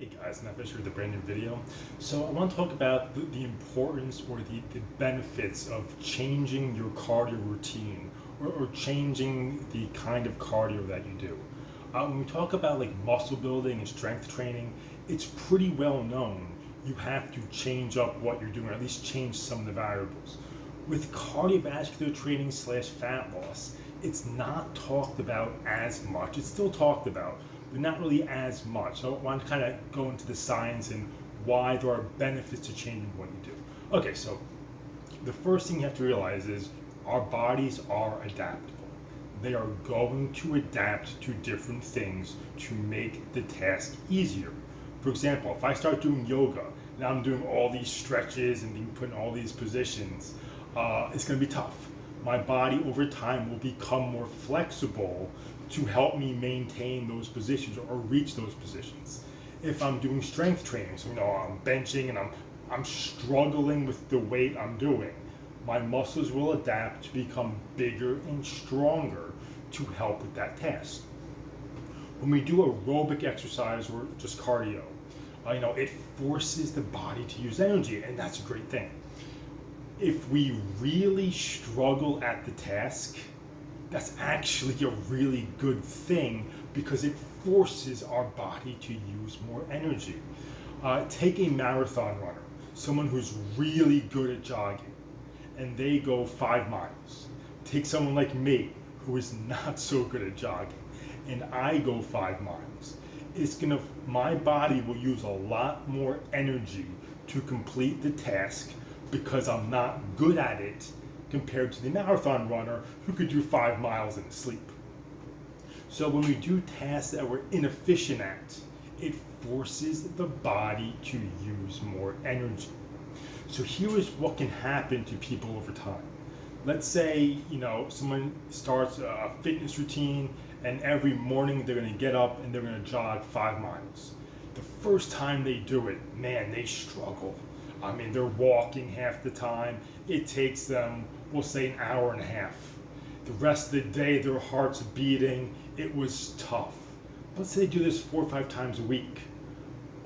Hey guys, I'm Fisher with a brand new video. So I want to talk about the importance or the benefits of changing your cardio routine or changing the kind of cardio that you do. When we talk about like muscle building and strength training, it's pretty well known you have to change up what you're doing or at least change some of the variables. With cardiovascular training slash fat loss, it's not talked about as much. It's still talked about, but not really as much. So I want to kind of go into the science and why there are benefits to changing what you do. Okay, so the first thing you have to realize is our bodies are adaptable. They are going to adapt to different things to make the task easier. For example, if I start doing yoga, now I'm doing all these stretches and being put in all these positions, it's going to be tough. My body over time will become more flexible to help me maintain those positions or reach those positions. If I'm doing strength training, so I'm benching and I'm struggling with the weight I'm doing, my muscles will adapt to become bigger and stronger to help with that task. When we do aerobic exercise or just cardio, it forces the body to use energy, and that's a great thing. If we really struggle at the task, that's actually a really good thing because it forces our body to use more energy. Take a marathon runner, someone who's really good at jogging, and they go 5 miles. Take someone like me, who is not so good at jogging, and I go 5 miles. My body will use a lot more energy to complete the task because I'm not good at it compared to the marathon runner who could do 5 miles in his sleep. So when we do tasks that we're inefficient at, it forces the body to use more energy. So here is what can happen to people over time. Let's say, someone starts a fitness routine and every morning they're going to get up and they're going to jog 5 miles. The first time they do it, man, they struggle. They're walking half the time. It takes them, we'll say, an hour and a half. The rest of the day, their heart's beating. It was tough. Let's say they do this 4 or 5 times a week.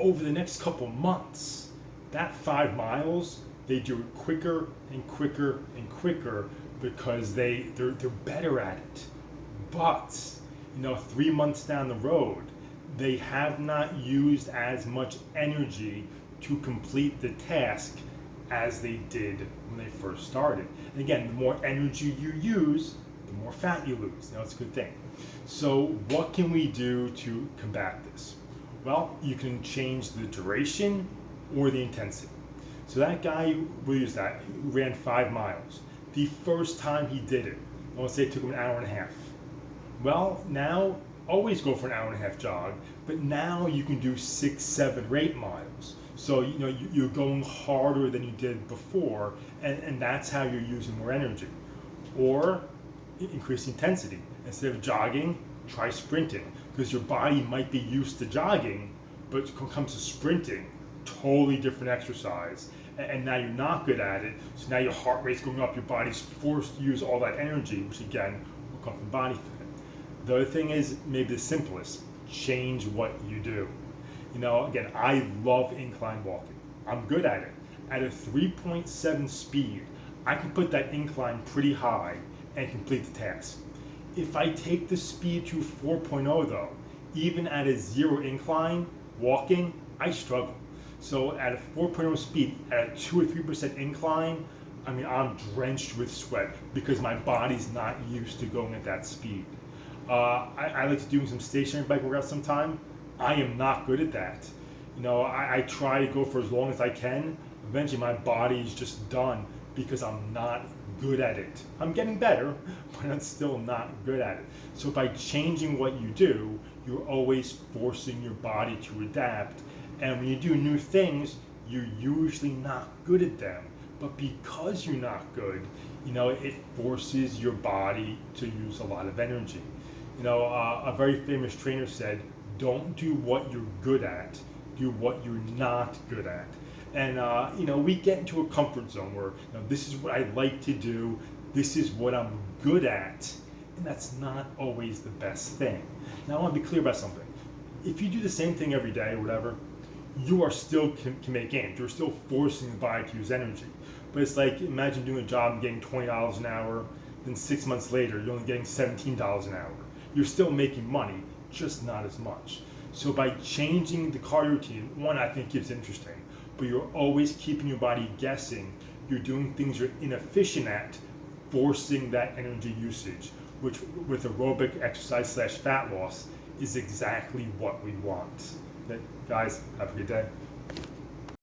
Over the next couple months, that 5 miles, they do it quicker and quicker and quicker because they're better at it. But 3 months down the road, they have not used as much energy to complete the task as they did when they first started. And again, the more energy you use, the more fat you lose. It's a good thing. So what can we do to combat this? Well, you can change the duration or the intensity. So that guy, who ran 5 miles. The first time he did it, let's say it took him an hour and a half. Well, now always go for an hour and a half jog, but now you can do 6, 7, or 8 miles. So you're going harder than you did before, and that's how you're using more energy. Or increase intensity. Instead of jogging, try sprinting, because your body might be used to jogging, but when it comes to sprinting, totally different exercise, and now you're not good at it. So now your heart rate's going up, your body's forced to use all that energy, which again will come from body fat. The other thing is maybe the simplest: change what you do. Again, I love incline walking. I'm good at it. At a 3.7 speed, I can put that incline pretty high and complete the task. If I take the speed to 4.0 though, even at a 0 incline walking, I struggle. So at a 4.0 speed, at a 2 or 3% incline, I'm drenched with sweat because my body's not used to going at that speed. I like to do some stationary bike workouts sometime. I am not good at that. I try to go for as long as I can. Eventually my body's just done because I'm not good at it. I'm getting better, but I'm still not good at it. So by changing what you do, you're always forcing your body to adapt. And when you do new things, you're usually not good at them. But because you're not good, it forces your body to use a lot of energy. A very famous trainer said, don't do what you're good at, do what you're not good at. And we get into a comfort zone where this is what I like to do, this is what I'm good at, and that's not always the best thing. Now I want to be clear about something. If you do the same thing every day or whatever, you are still can make gains. You're still forcing the body to use energy. But it's like, imagine doing a job and getting $20 an hour, then 6 months later, you're only getting $17 an hour. You're still making money, just not as much. So by changing the cardio routine, one, I think it's interesting, but you're always keeping your body guessing. You're doing things you're inefficient at, forcing that energy usage, which with aerobic exercise / fat loss is exactly what we want. Guys, have a good day.